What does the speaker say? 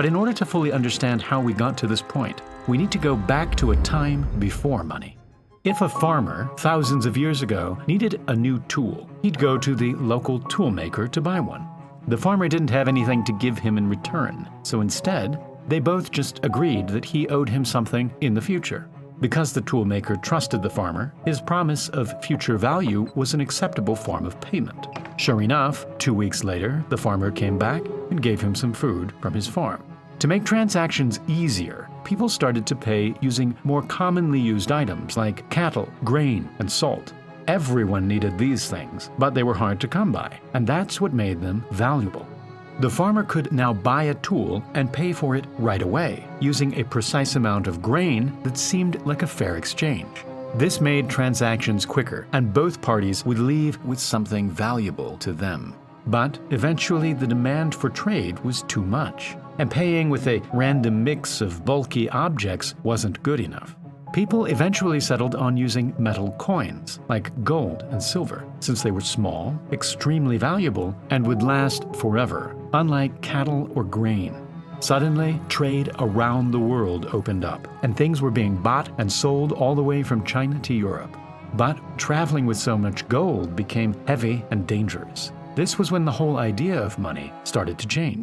But in order to fully understand how we got to this point, we need to go back to a time before money. If a farmer, thousands of years ago, needed a new tool, he'd go to the local toolmaker to buy one. The farmer didn't have anything to give him in return, so instead, they both just agreed that he owed him something in the future. Because the toolmaker trusted the farmer, his promise of future value was an acceptable form of payment. Sure enough, 2 weeks later, the farmer came back and gave him some food from his farm. To make transactions easier, people started to pay using more commonly used items like cattle, grain, and salt. Everyone needed these things, but they were hard to come by, and that's what made them valuable. The farmer could now buy a tool and pay for it right away, using a precise amount of grain that seemed like a fair exchange. This made transactions quicker, and both parties would leave with something valuable to them. But eventually the demand for trade was too much, and paying with a random mix of bulky objects wasn't good enough. People eventually settled on using metal coins, like gold and silver, since they were small, extremely valuable, and would last forever, unlike cattle or grain. Suddenly, trade around the world opened up, and things were being bought and sold all the way from China to Europe. But traveling with so much gold became heavy and dangerous. This was when the whole idea of money started to change.